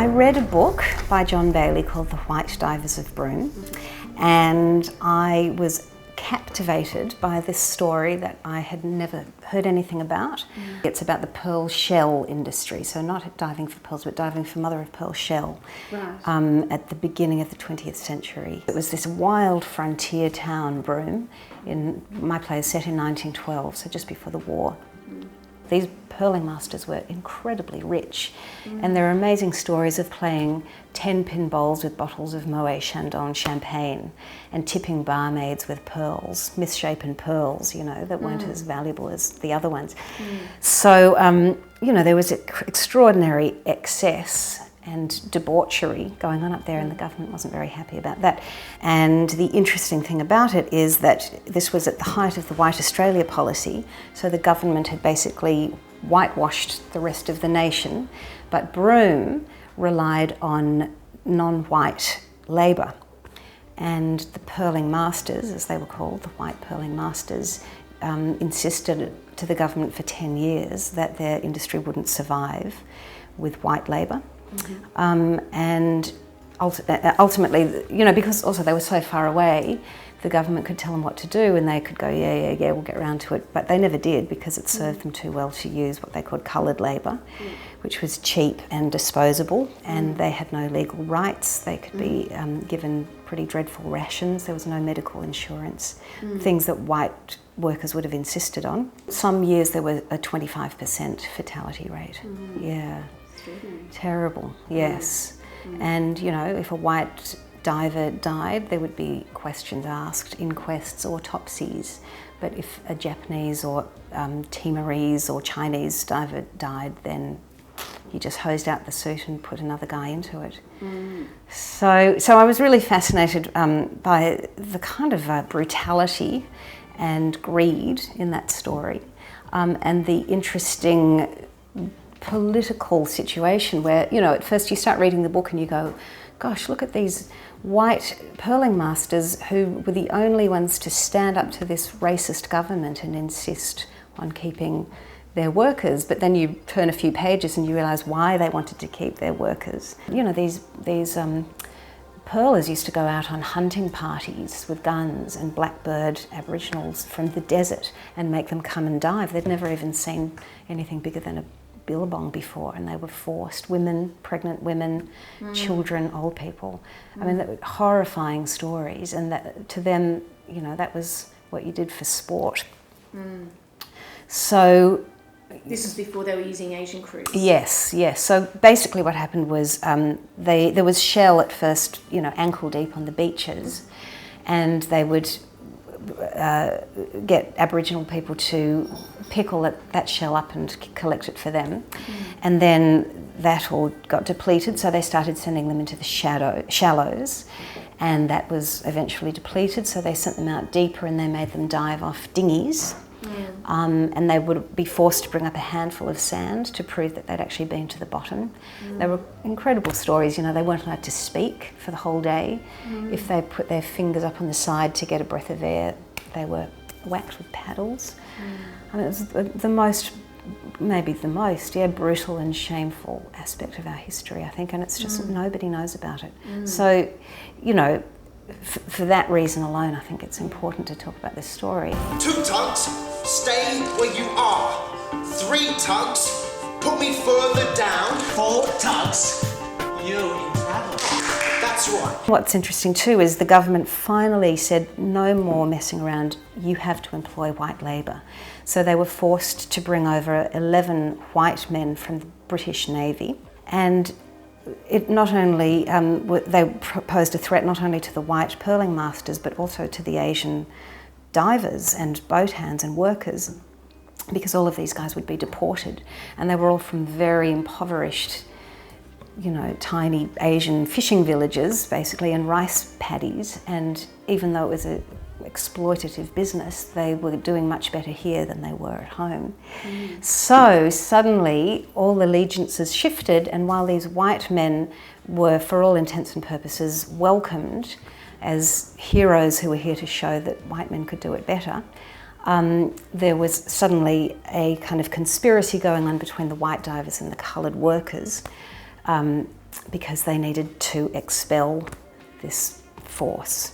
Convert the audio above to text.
I read a book by John Bailey called The White Divers of Broome, and I was captivated by this story that I had never heard anything about. It's about the pearl shell industry, so not diving for pearls, but diving for mother-of-pearl shell. Right. At the beginning of the 20th century. It was this wild frontier town, Broome, in my play is set in 1912, so just before the war. These pearling masters were incredibly rich, and there are amazing stories of playing 10-pin bowls with bottles of Moet Chandon champagne and tipping barmaids with pearls, misshapen pearls, you know, that weren't as valuable as the other ones. So, you know, there was extraordinary excess and debauchery going on up there, and the government wasn't very happy about that. And the interesting thing about it is that this was at the height of the White Australia policy, so the government had basically whitewashed the rest of the nation, but Broome relied on non-white labour. And the pearling masters, as they were called, the white pearling masters, insisted to the government for 10 years that their industry wouldn't survive with white labour. And ultimately, you know, because also they were so far away, the government could tell them what to do and they could go, yeah, we'll get around to it. But they never did, because it served them too well to use what they called coloured labour, which was cheap and disposable, and they had no legal rights. They could be given pretty dreadful rations. There was no medical insurance, things that white workers would have insisted on. Some years there was a 25% fatality rate. Yeah. Terrible, yes. And, you know, if a white diver died, there would be questions asked, inquests, autopsies. But if a Japanese or Timorese or Chinese diver died, then you just hosed out the suit and put another guy into it. So I was really fascinated by the kind of brutality and greed in that story, and the interesting political situation where, you know, at first you start reading the book and you go, gosh, look at these white pearling masters who were the only ones to stand up to this racist government and insist on keeping their workers. But then you turn a few pages and you realise why they wanted to keep their workers. You know, these pearlers used to go out on hunting parties with guns and blackbird Aboriginals from the desert and make them come and dive. They'd never even seen anything bigger than a billabong before, and they were forced, women, pregnant women, children, old people. I mean, horrifying stories, and that, to them, you know, that was what you did for sport. So this was before they were using Asian crews. Yes. So basically what happened was there was shell at first, you know, ankle deep on the beaches, and they would get Aboriginal people to pick all that shell up and collect it for them. And then that all got depleted, so they started sending them into the shallows, and that was eventually depleted, so they sent them out deeper and they made them dive off dinghies. And they would be forced to bring up a handful of sand to prove that they'd actually been to the bottom. They were incredible stories, you know, they weren't allowed to speak for the whole day. If they put their fingers up on the side to get a breath of air, they were whacked with paddles. I mean, it was the most brutal and shameful aspect of our history, I think, and it's just nobody knows about it. So, you know, for that reason alone, I think it's important to talk about this story. 2 tugs, stay where you are. 3 tugs, put me further down. 4 tugs, you in trouble. That's right. What's interesting too is the government finally said no more messing around, you have to employ white labour. So they were forced to bring over 11 white men from the British Navy, and it not only, they posed a threat not only to the white pearling masters but also to the Asian divers and boat hands and workers, because all of these guys would be deported, and they were all from very impoverished, you know, tiny Asian fishing villages basically, and rice paddies, and even though it was a exploitative business, they were doing much better here than they were at home. So suddenly all allegiances shifted, and while these white men were, for all intents and purposes, welcomed as heroes who were here to show that white men could do it better, there was suddenly a kind of conspiracy going on between the white divers and the coloured workers because they needed to expel this force.